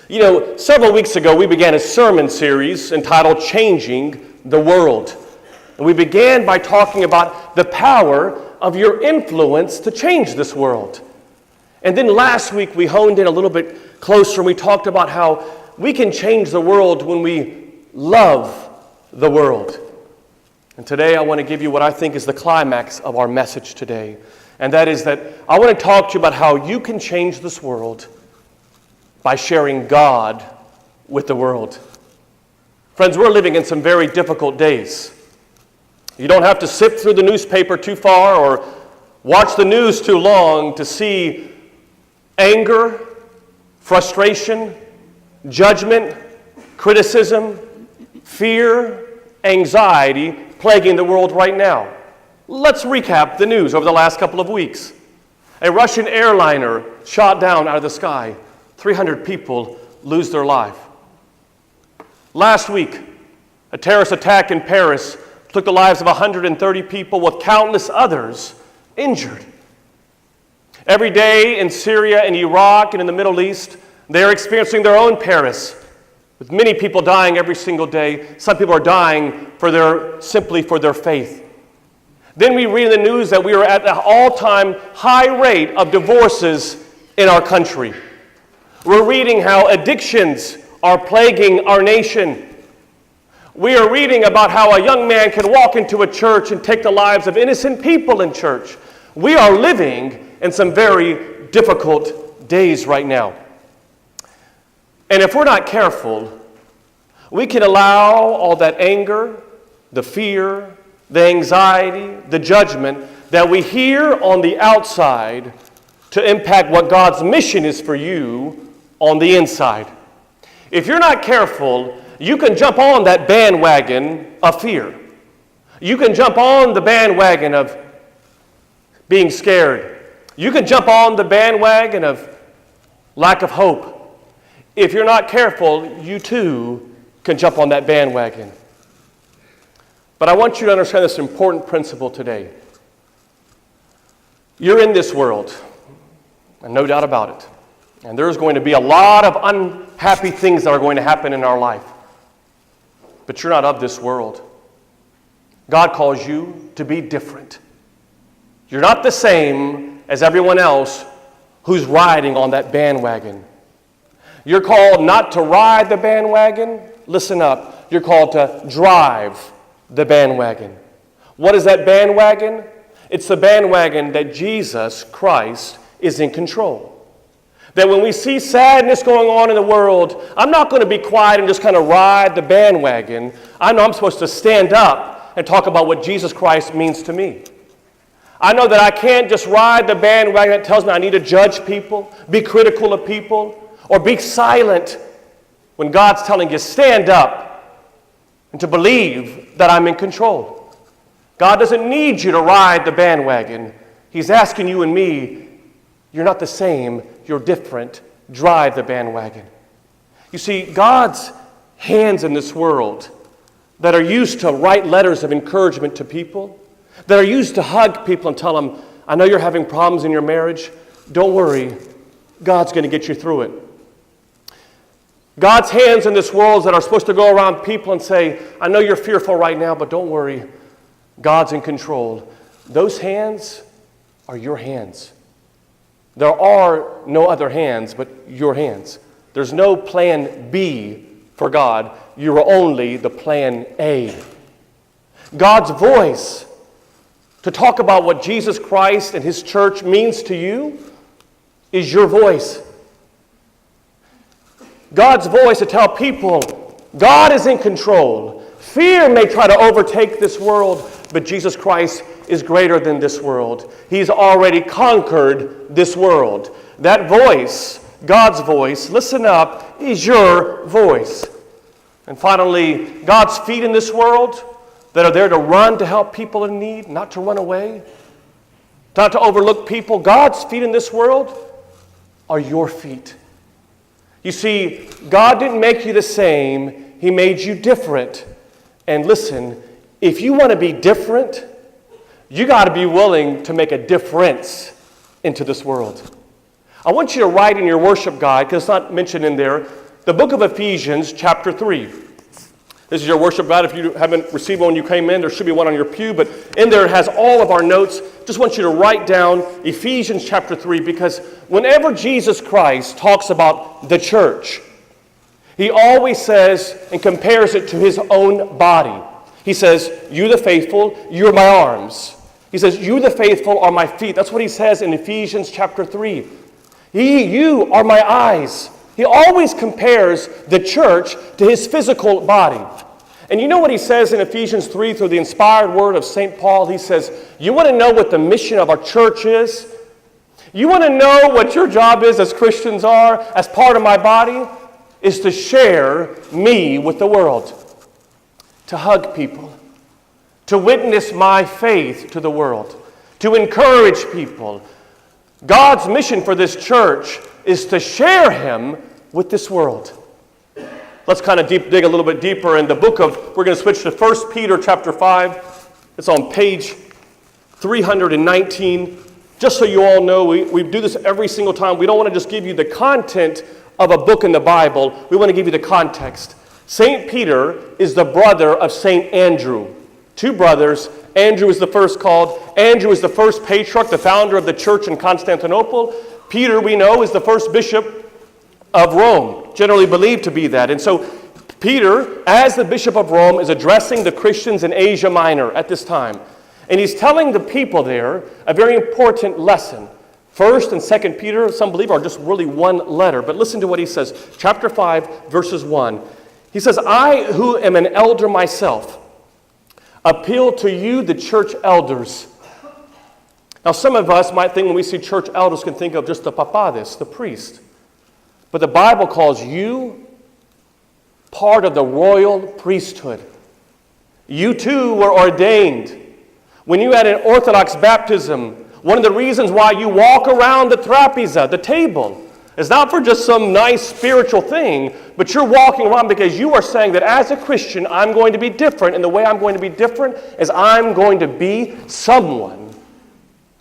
You know, several weeks ago we began a sermon series entitled Changing the World. And we began by talking about the power of your influence to change this world. And then last week we honed in a little bit closer and we talked about how we can change the world when we love the world. And today I want to give you what I think is the climax of our message today. And that is that I want to talk to you about how you can change this world by sharing God with the world. Friends, we're living in some very difficult days. You don't have to sift through the newspaper too far or watch the news too long to see anger, frustration, judgment, criticism, fear, anxiety plaguing the world right now. Let's recap the news over the last couple of weeks. A Russian airliner shot down out of the sky. 300 people lose their life. Last week, a terrorist attack in Paris took the lives of 130 people with countless others injured. Every day in Syria and Iraq and in the Middle East, they're experiencing their own Paris, with many people dying every single day. Some people are dying simply for their faith. Then we read in the news that we are at an all-time high rate of divorces in our country. We're reading how addictions are plaguing our nation. We are reading about how a young man can walk into a church and take the lives of innocent people in church. We are living in some very difficult days right now. And if we're not careful, we can allow all that anger, the fear, the anxiety, the judgment that we hear on the outside to impact what God's mission is for you on the inside. If you're not careful, you can jump on that bandwagon of fear. You can jump on the bandwagon of being scared. You can jump on the bandwagon of lack of hope. If you're not careful, you too can jump on that bandwagon. But I want you to understand this important principle today. You're in this world, and no doubt about it. And there's going to be a lot of unhappy things that are going to happen in our life. But you're not of this world. God calls you to be different. You're not the same as everyone else who's riding on that bandwagon. You're called not to ride the bandwagon. Listen up. You're called to drive the bandwagon. What is that bandwagon? It's the bandwagon that Jesus Christ is in control. That when we see sadness going on in the world, I'm not going to be quiet and just kind of ride the bandwagon. I know I'm supposed to stand up and talk about what Jesus Christ means to me. I know that I can't just ride the bandwagon that tells me I need to judge people, be critical of people, or be silent when God's telling you stand up and to believe that I'm in control. God doesn't need you to ride the bandwagon. He's asking you and me, you're not the same, you're different. Drive the bandwagon. You see, God's hands in this world that are used to write letters of encouragement to people, that are used to hug people and tell them, I know you're having problems in your marriage. Don't worry. God's going to get you through it. God's hands in this world that are supposed to go around people and say, I know you're fearful right now, but don't worry. God's in control. Those hands are your hands. There are no other hands but your hands. There's no plan B for God. You are only the plan A. God's voice to talk about what Jesus Christ and His church means to you is your voice. God's voice to tell people God is in control. Fear may try to overtake this world, but Jesus Christ is greater than this world. He's already conquered this world. That voice, God's voice, listen up, is your voice. And finally, God's feet in this world that are there to run to help people in need, not to run away, not to overlook people. God's feet in this world are your feet. You see, God didn't make you the same. He made you different. And listen, if you want to be different, you got to be willing to make a difference into this world. I want you to write in your worship guide, because it's not mentioned in there, the book of Ephesians, chapter 3. This is your worship guide. If you haven't received one when you came in, there should be one on your pew, but in there it has all of our notes. Just want you to write down Ephesians chapter 3, because whenever Jesus Christ talks about the church, he always says and compares it to his own body. He says, you the faithful, you're my arms. He says, you the faithful are my feet. That's what he says in Ephesians chapter 3. You are my eyes. He always compares the church to his physical body. And you know what he says in Ephesians 3 through the inspired word of St. Paul? He says, you want to know what the mission of our church is? You want to know what your job is as Christians are, as part of my body? Is to share me with the world. To hug people. To witness my faith to the world. To encourage people. God's mission for this church is to share him with this world. Let's kind of dig a little bit deeper in the book of, we're going to switch to 1 Peter chapter 5. It's on page 319. Just so you all know, we do this every single time. We don't want to just give you the content of a book in the Bible. We want to give you the context. St. Peter is the brother of St. Andrew. Two brothers. Andrew is the first called. Andrew is the first patriarch, the founder of the church in Constantinople. Peter, we know, is the first bishop of Rome, generally believed to be that. And so Peter, as the bishop of Rome, is addressing the Christians in Asia Minor at this time. And he's telling the people there a very important lesson. 1st and 2nd Peter, some believe, are just really one letter. But listen to what he says. Chapter 5, verses 1. He says, I, who am an elder myself, appeal to you, the church elders. Now, some of us might think when we see church elders can think of just the papadis, the priest. But the Bible calls you part of the royal priesthood. You too were ordained. When you had an Orthodox baptism, one of the reasons why you walk around the trapeza, the table, is not for just some nice spiritual thing, but you're walking around because you are saying that as a Christian, I'm going to be different, and the way I'm going to be different is I'm going to be someone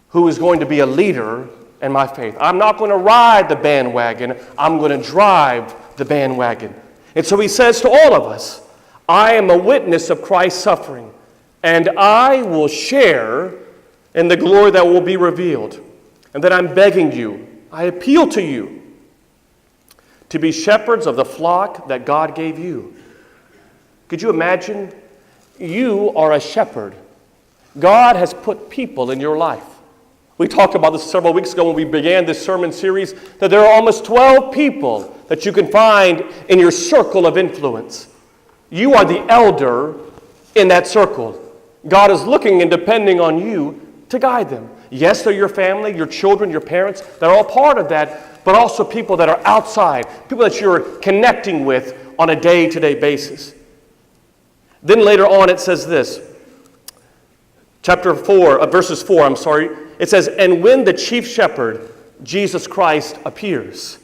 who is going to be a leader in my faith. I'm not going to ride the bandwagon. I'm going to drive the bandwagon. And so he says to all of us, I am a witness of Christ's suffering, and I will share in the glory that will be revealed. And that I'm begging you, I appeal to you to be shepherds of the flock that God gave you. Could you imagine? You are a shepherd. God has put people in your life. We talked about this several weeks ago when we began this sermon series, that there are almost 12 people that you can find in your circle of influence. You are the elder in that circle. God is looking and depending on you to guide them. Yes, they're your family, your children, your parents. They're all part of that, but also people that are outside, people that you're connecting with on a day-to-day basis. Then later on it says this, verses 4, it says, and when the chief shepherd, Jesus Christ, appears.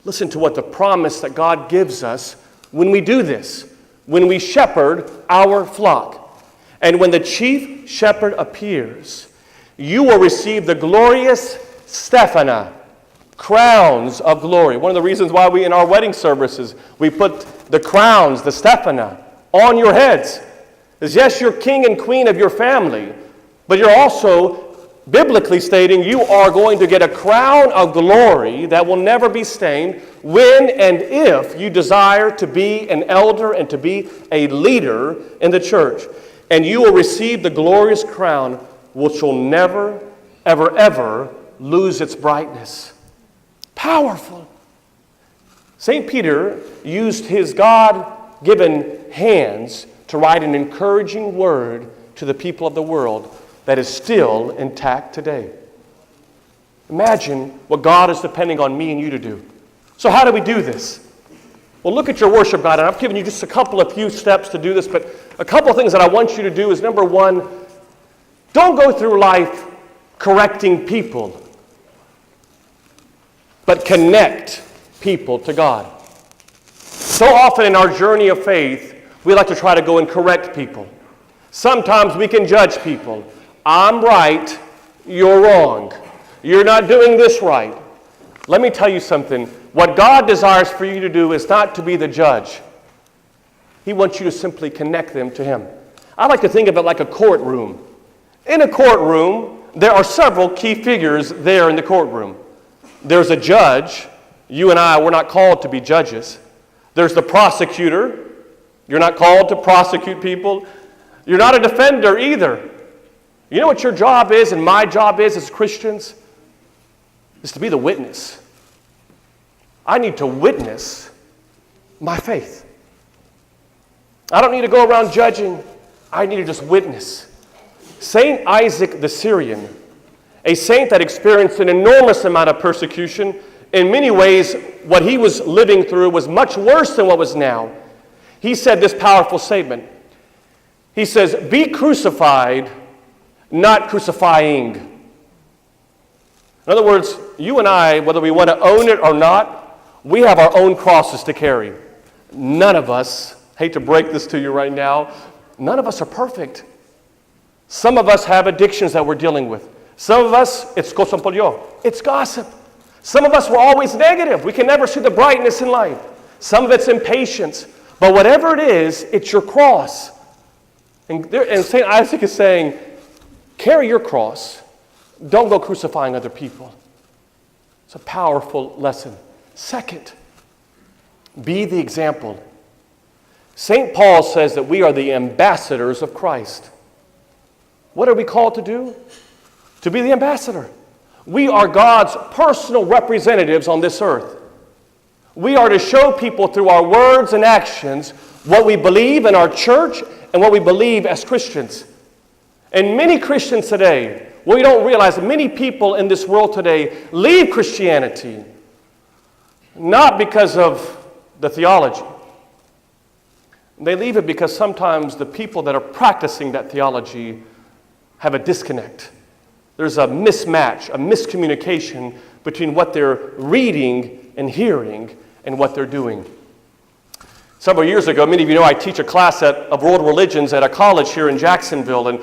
Listen to what the promise that God gives us when we do this, when we shepherd our flock. And when the chief shepherd appears, you will receive the glorious Stephana, crowns of glory. One of the reasons why in our wedding services, we put the crowns, the Stephana, on your heads. Is yes, you're king and queen of your family, but you're also biblically stating you are going to get a crown of glory that will never be stained when and if you desire to be an elder and to be a leader in the church. And you will receive the glorious crown which will never, ever, ever lose its brightness. Powerful. St. Peter used his God-given hands to write an encouraging word to the people of the world that is still intact today. Imagine what God is depending on me and you to do. So how do we do this? Well, look at your worship guide, and I've given you just a few steps to do this, but a couple of things that I want you to do is, number one, don't go through life correcting people, but connect people to God. So often in our journey of faith, we like to try to go and correct people. Sometimes we can judge people. I'm right, you're wrong. You're not doing this right. Let me tell you something. What God desires for you to do is not to be the judge. He wants you to simply connect them to Him. I like to think of it like a courtroom. In a courtroom, there are several key figures there in the courtroom. There's a judge. You and I, we're not called to be judges. There's the prosecutor. You're not called to prosecute people. You're not a defender either. You know what your job is and my job is as Christians? Is to be the witness. I need to witness my faith. I don't need to go around judging. I need to just witness. Saint Isaac the Syrian, a saint that experienced an enormous amount of persecution, in many ways, what he was living through was much worse than what was now. He said this powerful statement. He says, "Be crucified, not crucifying." In other words, you and I, whether we want to own it or not, we have our own crosses to carry. None of us, hate to break this to you right now, none of us are perfect. Some of us have addictions that we're dealing with. Some of us, it's cosmopolio, it's gossip. Some of us were always negative. We can never see the brightness in life. Some of it's impatience. But whatever it is, it's your cross. And St. Isaac is saying, carry your cross. Don't go crucifying other people. It's a powerful lesson. Second, be the example. St. Paul says that we are the ambassadors of Christ. What are we called to do? To be the ambassador. We are God's personal representatives on this earth. We are to show people through our words and actions what we believe in our church and what we believe as Christians. And many Christians today, we don't realize that many people in this world today leave Christianity not because of the theology. They leave it because sometimes the people that are practicing that theology have a disconnect. There's a mismatch, a miscommunication between what they're reading and hearing and what they're doing. Several years ago, many of you know I teach a class of world religions at a college here in Jacksonville. And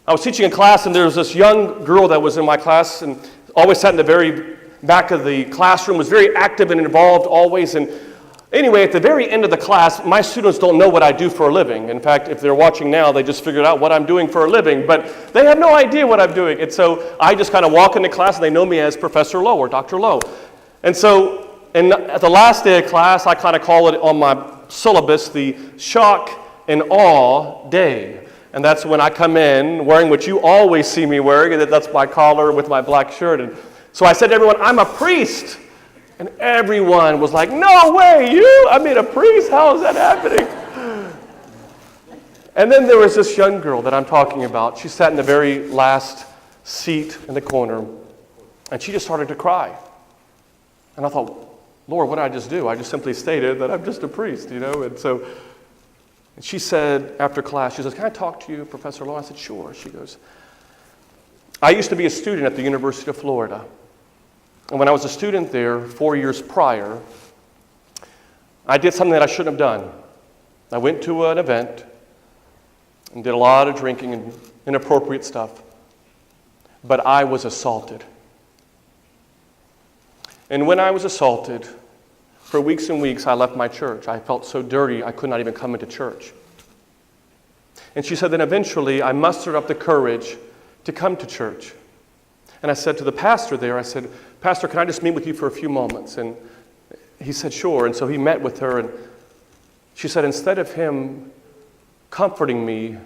I was teaching a class, and there was this young girl that was in my class and always sat in the very back of the classroom, was very active and involved always. And anyway, at the very end of the class, my students don't know what I do for a living. In fact, if they're watching now, they just figured out what I'm doing for a living, but they have no idea what I'm doing. And so I just kind of walk into class, and they know me as Professor Louh or Dr. Louh. And so at the last day of class, I kind of call it on my syllabus the shock and awe day. And that's when I come in wearing what you always see me wearing, and that's my collar with my black shirt. And so I said to everyone, I'm a priest. And everyone was like, no way, you? I mean, a priest? How is that happening? And then there was this young girl that I'm talking about. She sat in the very last seat in the corner, and she just started to cry. And I thought, Lord, what did I just do? I just simply stated that I'm just a priest, you know? And so she said, after class, she says, can I talk to you, Professor Louh? I said, sure. She goes, I used to be a student at the University of Florida. And when I was a student there 4 years prior, I did something that I shouldn't have done. I went to an event and did a lot of drinking and inappropriate stuff. But I was assaulted. And when I was assaulted, for weeks and weeks, I left my church. I felt so dirty, I could not even come into church. And she said, then eventually, I mustered up the courage to come to church. And I said to the pastor there, I said, Pastor, can I just meet with you for a few moments? And he said, sure. And so he met with her, and she said, instead of him comforting me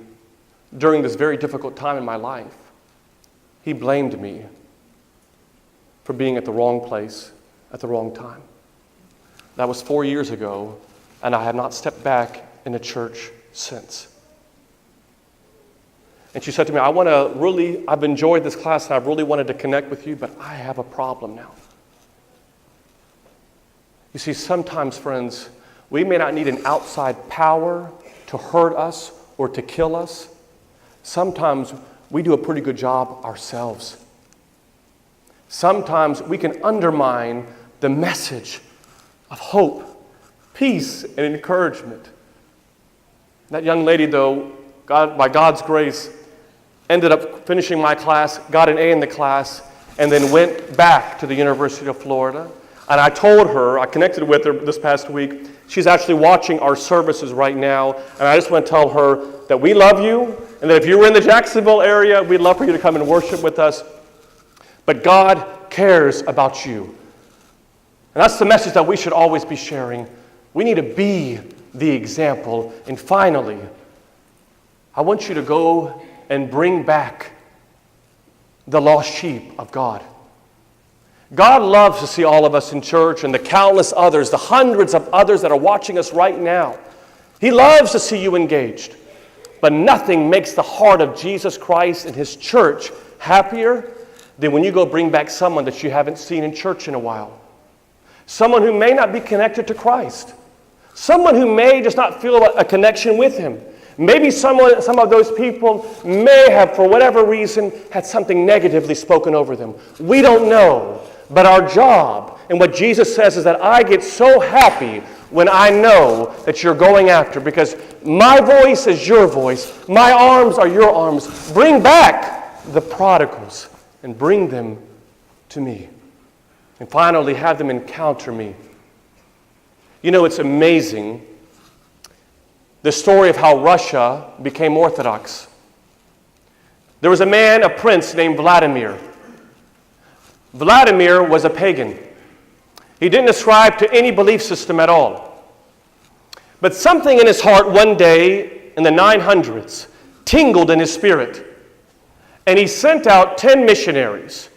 during this very difficult time in my life, he blamed me for being at the wrong place at the wrong time. That was 4 years ago, and I have not stepped back in a church since. And she said to me, I've enjoyed this class, and I've really wanted to connect with you, but I have a problem now. You see, sometimes, friends, we may not need an outside power to hurt us or to kill us. Sometimes we do a pretty good job ourselves. Sometimes we can undermine the message of hope, peace, and encouragement. That young lady, though, by God's grace, ended up finishing my class, got an A in the class, and then went back to the University of Florida. And I told her, I connected with her this past week. She's actually watching our services right now. And I just want to tell her that we love you, and that if you were in the Jacksonville area, we'd love for you to come and worship with us. But God cares about you. And that's the message that we should always be sharing. We need to be the example. And finally, I want you to go and bring back the lost sheep of God. God loves to see all of us in church and the countless others, the hundreds of others that are watching us right now. He loves to see you engaged. But nothing makes the heart of Jesus Christ and His church happier than when you go bring back someone that you haven't seen in church in a while. Someone who may not be connected to Christ. Someone who may just not feel a connection with Him. Maybe some of those people may have, for whatever reason, had something negatively spoken over them. We don't know. But our job, and what Jesus says, is that I get so happy when I know that you're going after, because my voice is your voice, my arms are your arms. Bring back the prodigals and bring them to me. And finally, have them encounter me. You know, it's amazing the story of how Russia became Orthodox. There was a prince named Vladimir. Vladimir was a pagan. He didn't ascribe to any belief system at all. But something in his heart one day in the 900s tingled in his spirit. And he sent out 10 missionaries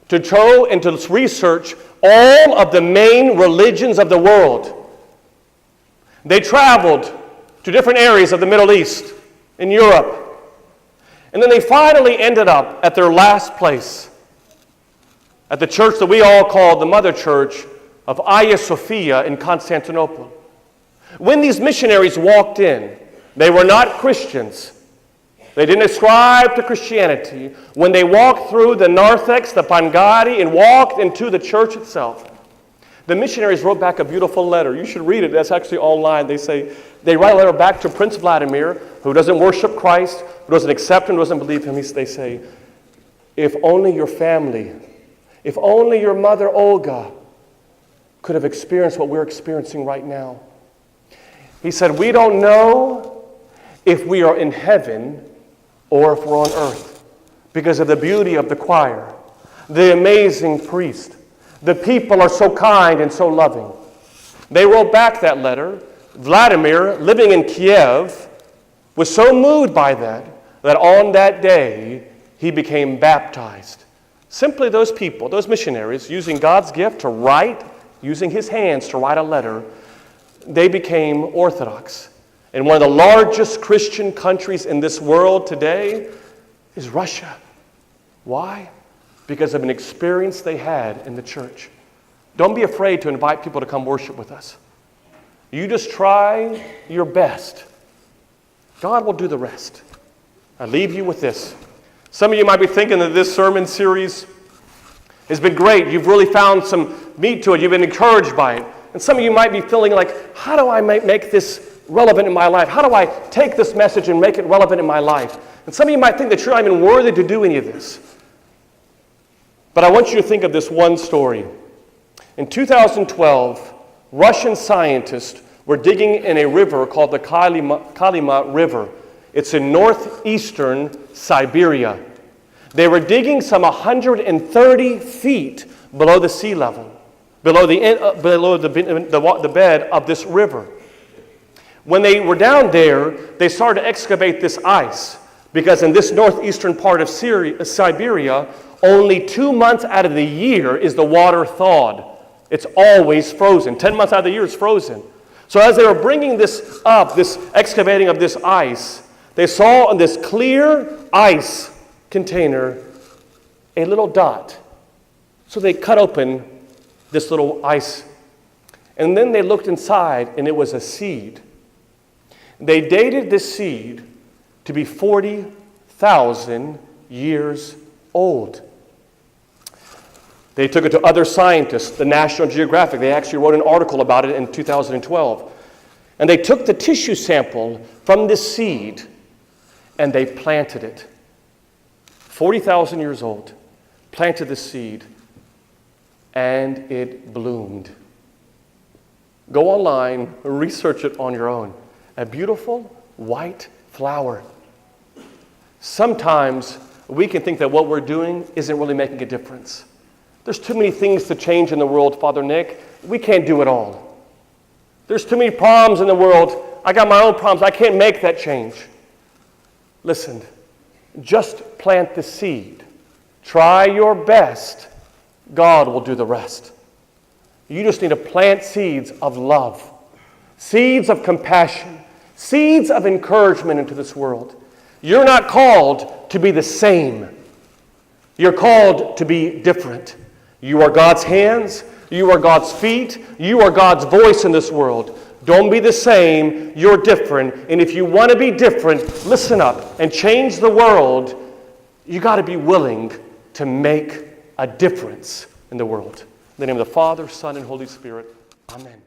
to go and to research all of the main religions of the world. They traveled to different areas of the Middle East, in Europe. And then they finally ended up at their last place, at the church that we all call the Mother Church of Hagia Sophia in Constantinople. When these missionaries walked in, they were not Christians. They didn't ascribe to Christianity. When they walked through the narthex, the Pangadi, and walked into the church itself, the missionaries wrote back a beautiful letter. You should read it. That's actually online. They write a letter back to Prince Vladimir, who doesn't worship Christ, who doesn't accept him, doesn't believe him. They say, if only your family, if only your mother Olga could have experienced what we're experiencing right now. He said, we don't know if we are in heaven or if we're on earth because of the beauty of the choir, the amazing priest. The people are so kind and so loving. They wrote back that letter. Vladimir, living in Kiev, was so moved by that on that day he became baptized. Simply those people, those missionaries, using God's gift to write, using his hands to write a letter, they became Orthodox. And one of the largest Christian countries in this world today is Russia. Why? Because of an experience they had in the church. Don't be afraid to invite people to come worship with us. You just try your best. God will do the rest. I leave you with this. Some of you might be thinking that this sermon series has been great. You've really found some meat to it. You've been encouraged by it. And some of you might be feeling like, how do I make this relevant in my life? How do I take this message and make it relevant in my life? And some of you might think that you're not even worthy to do any of this. But I want you to think of this one story. In 2012, Russian scientists were digging in a river called the Kolyma River. It's in northeastern Siberia. They were digging some 130 feet below the sea level, below the bed of this river. When they were down there, they started to excavate this ice, because in this northeastern part of Siberia, only 2 months out of the year is the water thawed. It's always frozen. 10 months out of the year it's frozen. So as they were bringing this up, this excavating of this ice, they saw in this clear ice container a little dot. So they cut open this little ice. And then they looked inside, and it was a seed. They dated this seed to be 40,000 years old. They took it to other scientists, the National Geographic. They actually wrote an article about it in 2012. And they took the tissue sample from this seed and they planted it. 40,000 years old, planted the seed. and it bloomed. Go online, research it on your own. A beautiful white flower. Sometimes we can think that what we're doing isn't really making a difference. There's too many things to change in the world, Father Nick. We can't do it all. There's too many problems in the world. I got my own problems. I can't make that change. Listen, just plant the seed. Try your best. God will do the rest. You just need to plant seeds of love, seeds of compassion, seeds of encouragement into this world. You're not called to be the same. You're called to be different. You are God's hands. You are God's feet. You are God's voice in this world. Don't be the same. You're different. And if you want to be different, listen up and change the world. You got to be willing to make a difference in the world. In the name of the Father, Son, and Holy Spirit. Amen.